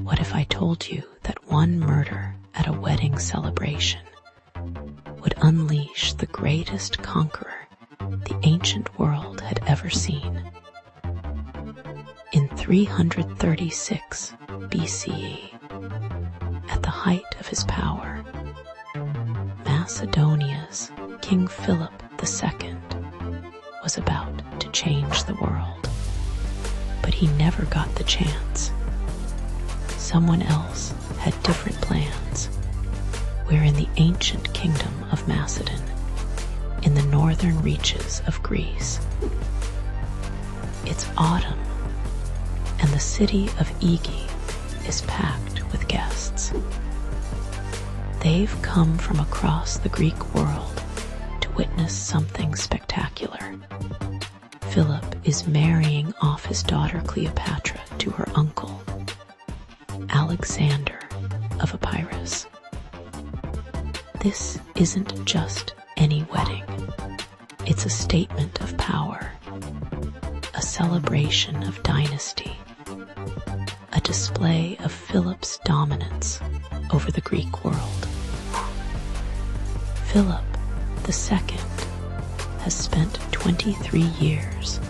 What if I told you that one murder at a wedding celebration would unleash the greatest conqueror the ancient world had ever seen? In 336 BCE, at the height of his power, Macedonia's King Philip II was about to change the world. But he never got the chance. Someone else had different plans. We're in the ancient kingdom of Macedon, in the northern reaches of Greece. It's autumn, and the city of Aegae is packed with guests. They've come from across the Greek world to witness something spectacular. Philip is marrying off his daughter Cleopatra to her uncle, Alexander of Epirus. This isn't just any wedding. It's a statement of power, a celebration of dynasty, a display of Philip's dominance over the Greek world. Philip II has spent 23 years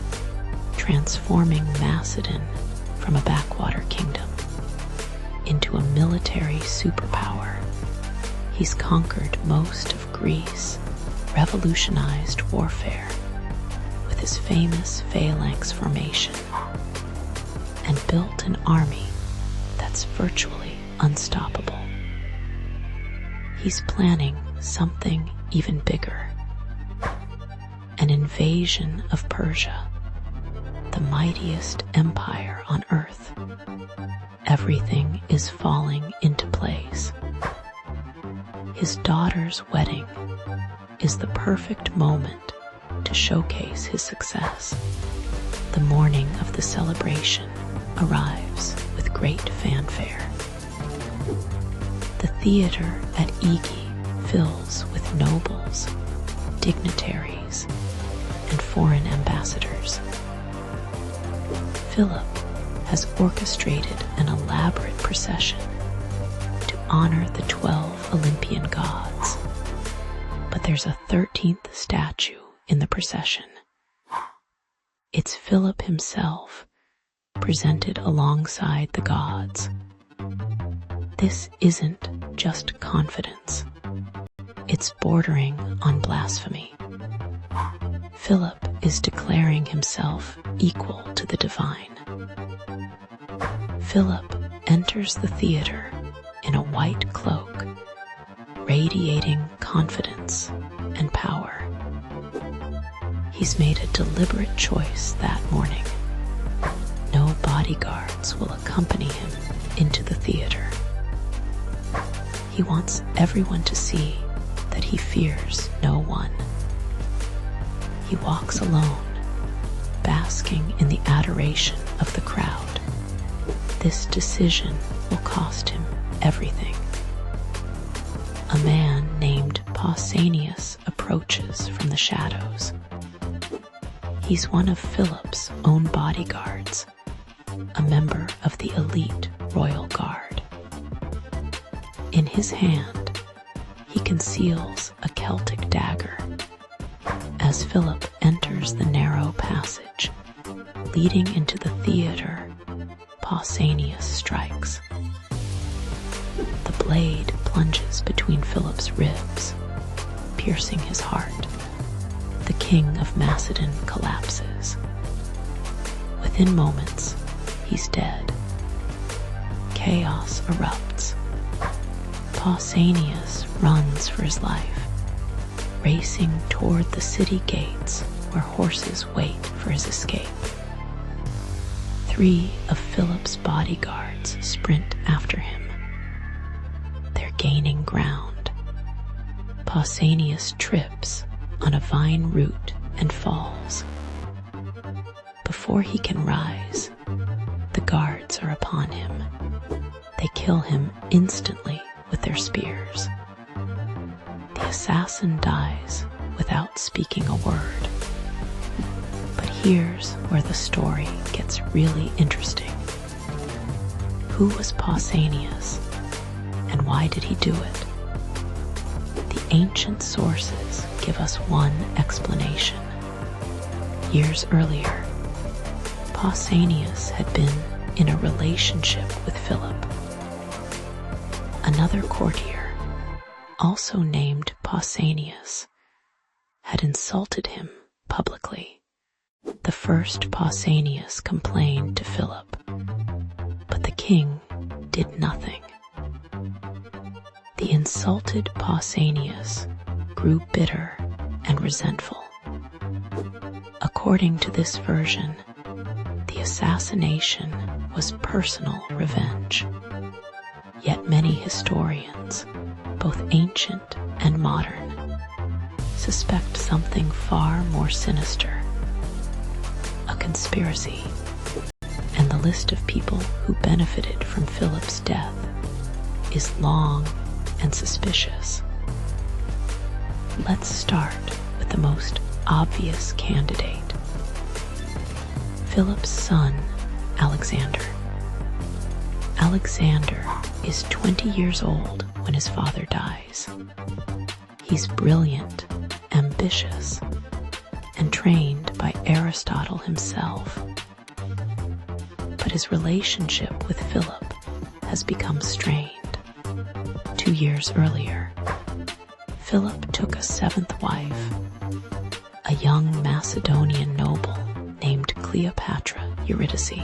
transforming Macedon from a backwater kingdom into a military superpower. He's conquered most of Greece, revolutionized warfare with his famous phalanx formation, and built an army that's virtually unstoppable. He's planning something even bigger, an invasion of Persia, the mightiest empire on earth. Everything is falling into place. His daughter's wedding is the perfect moment to showcase his success. The morning of the celebration arrives with great fanfare. The theater at Aegae fills with nobles, dignitaries, and foreign ambassadors. Philip has orchestrated an elaborate procession to honor the 12 Olympian gods. But there's a 13th statue in the procession. It's Philip himself, presented alongside the gods. This isn't just confidence. It's bordering on blasphemy. Philip is declaring himself equal to the divine. Philip enters the theater in a white cloak, radiating confidence and power. He's made a deliberate choice that morning. No bodyguards will accompany him into the theater. He wants everyone to see that he fears no one. He walks alone, basking in the adoration of the crowd. This decision will cost him everything. A man named Pausanias approaches from the shadows. He's one of Philip's own bodyguards, a member of the elite royal guard. In his hand, he conceals a Celtic dagger. As Philip enters the narrow passage leading into the theater, Pausanias strikes. The blade plunges between Philip's ribs, piercing his heart. The king of Macedon collapses. Within moments, he's dead. Chaos erupts. Pausanias runs for his life, racing toward the city gates where horses wait for his escape. 3 of Philip's bodyguards sprint after him. They're gaining ground. Pausanias trips on a vine root and falls. Before he can rise, the guards are upon him. They kill him instantly with their spears. The assassin dies without speaking a word. But here's where the story gets really interesting. Who was Pausanias, and why did he do it? The ancient sources give us one explanation. Years earlier, Pausanias had been in a relationship with Philip. Another courtier, also named Pausanias, had insulted him publicly. The first Pausanias complained to Philip, but the king did nothing. The insulted Pausanias grew bitter and resentful. According to this version, the assassination was personal revenge. Yet many historians, both ancient and modern, suspect something far more sinister, a conspiracy, and the list of people who benefited from Philip's death is long and suspicious. Let's start with the most obvious candidate, Philip's son, Alexander. Alexander is 20 years old when his father dies. He's brilliant, ambitious, and trained by Aristotle himself. But his relationship with Philip has become strained. 2 years earlier, Philip took a seventh wife, a young Macedonian noble named Cleopatra Eurydice.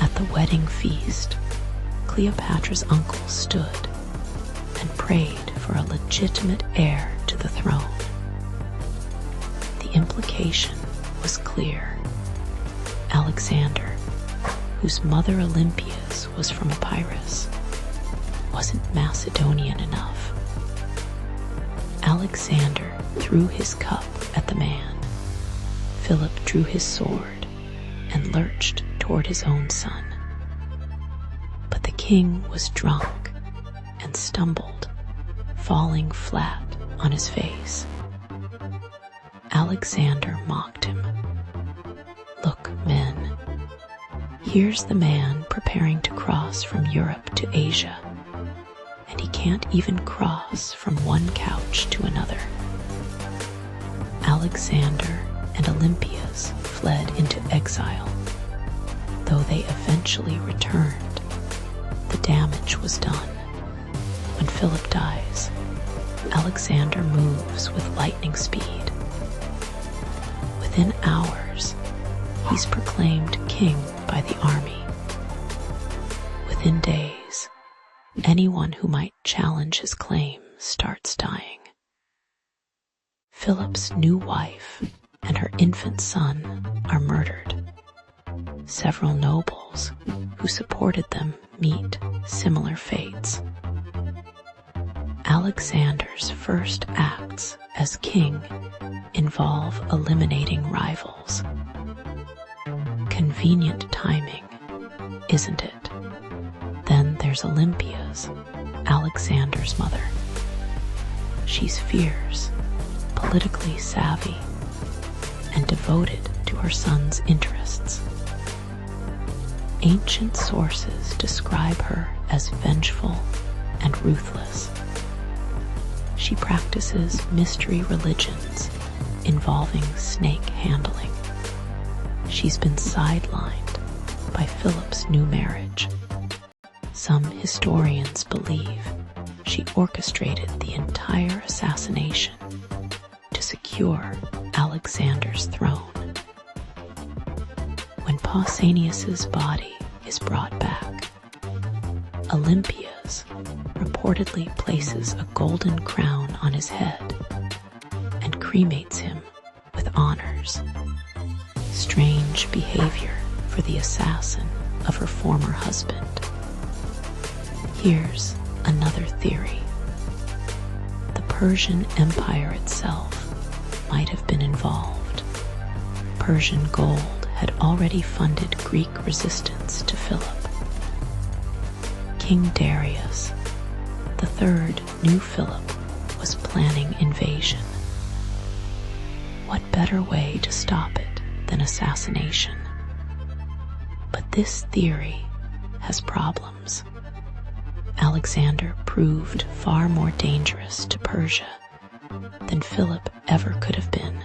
At the wedding feast, Cleopatra's uncle stood and prayed for a legitimate heir to the throne. The implication was clear. Alexander, whose mother Olympias was from Epirus, wasn't Macedonian enough. Alexander threw his cup at the man. Philip drew his sword and lurched toward his own son. But the king was drunk and stumbled, falling flat on his face. Alexander mocked him. "Look, men, here's the man preparing to cross from Europe to Asia, and he can't even cross from one couch to another." Alexander and Olympias fled into exile. Though they eventually returned, the damage was done. When Philip dies, Alexander moves with lightning speed. Within hours, he's proclaimed king by the army. Within days, anyone who might challenge his claim starts dying. Philip's new wife and her infant son are murdered. Several nobles who supported them meet similar fates. Alexander's first acts as king involve eliminating rivals. Convenient timing, isn't it? Then there's Olympias, Alexander's mother. She's fierce, politically savvy, and devoted to her son's interests. Ancient sources describe her as vengeful and ruthless. She practices mystery religions involving snake handling. She's been sidelined by Philip's new marriage. Some historians believe she orchestrated the entire assassination to secure Alexander's throne. When Pausanias' body is brought back, Olympias reportedly places a golden crown on his head and cremates him with honors. Strange behavior for the assassin of her former husband. Here's another theory. The Persian Empire itself might have been involved. Persian gold had already funded Greek resistance to Philip. King Darius, the third new Philip, was planning invasion. What better way to stop it than assassination? But this theory has problems. Alexander proved far more dangerous to Persia than Philip ever could have been.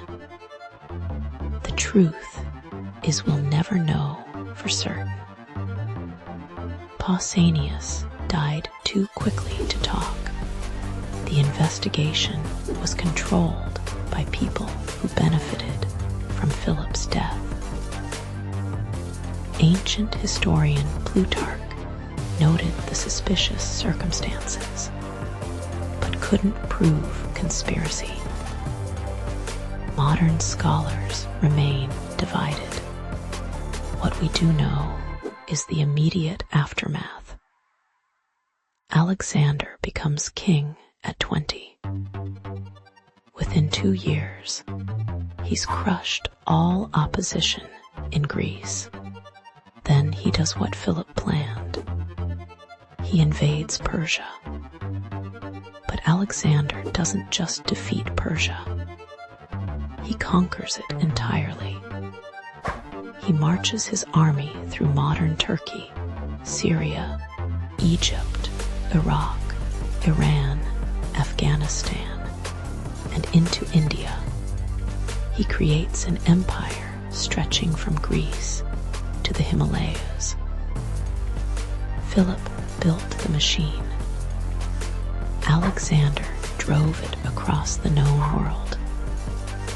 The truth is we'll never know for certain. Pausanias died too quickly to talk. The investigation was controlled by people who benefited from Philip's death. Ancient historian Plutarch noted the suspicious circumstances, but couldn't prove conspiracy. Modern scholars remain divided. What we do know is the immediate aftermath. Alexander becomes king at 20. Within 2 years, he's crushed all opposition in Greece. Then he does what Philip planned. He invades Persia. But Alexander doesn't just defeat Persia. He conquers it entirely. He marches his army through modern Turkey, Syria, Egypt, Iraq, Iran, Afghanistan, and into India. He creates an empire stretching from Greece to the Himalayas. Philip built the machine. Alexander drove it across the known world.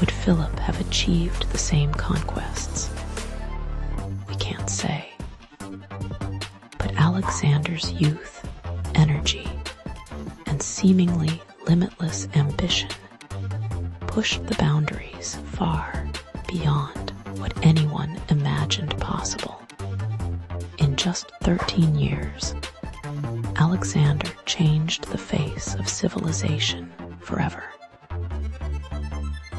Would Philip have achieved the same conquests? We can't say. But Alexander's youth, energy, and seemingly limitless ambition pushed the boundaries far beyond what anyone imagined possible. In just 13 years, Alexander changed the face of civilization forever.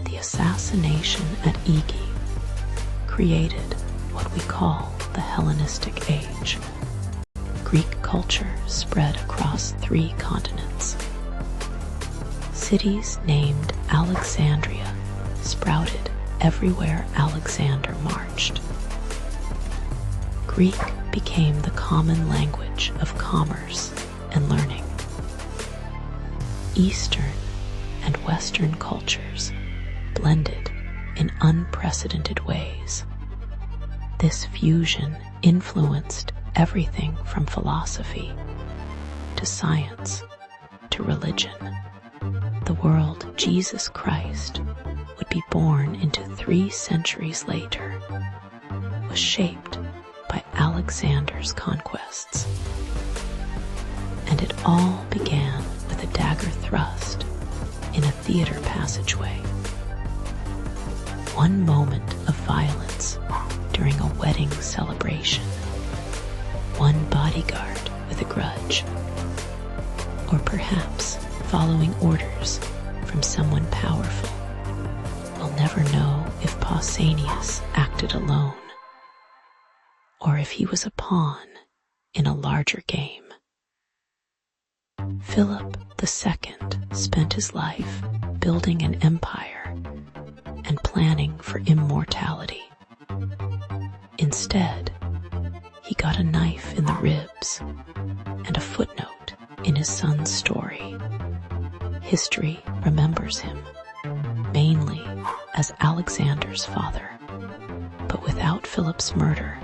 The assassination at Aegae created what we call the Hellenistic Age. Greek culture spread across 3 continents. Cities named Alexandria sprouted everywhere Alexander marched. Greek became the common language of commerce and learning. Eastern and Western cultures blended in unprecedented ways. This fusion influenced everything from philosophy to science to religion. The world Jesus Christ would be born into 3 centuries later was shaped by Alexander's conquests. And it all began with a dagger thrust in a theater passageway. One moment of violence during a wedding celebration. One bodyguard with a grudge. Or perhaps following orders from someone powerful. We'll never know if Pausanias acted alone, or if he was a pawn in a larger game. Philip II spent his life building an empire and planning for immortality. Instead, he got a knife in the ribs and a footnote in his son's story. History remembers him mainly as Alexander's father, but without Philip's murder,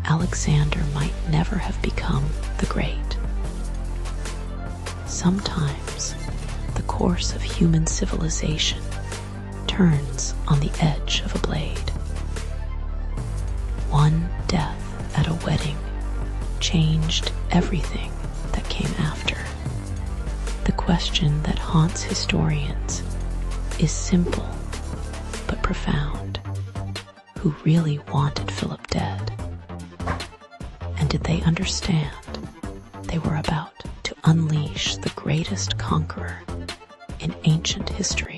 Alexander might never have become the Great. Sometimes the course of human civilization turns on the edge of a blade. One death at a wedding changed everything that came after. The question that haunts historians is simple but profound. Who really wanted Philip dead? And did they understand they were about to unleash the greatest conqueror in ancient history?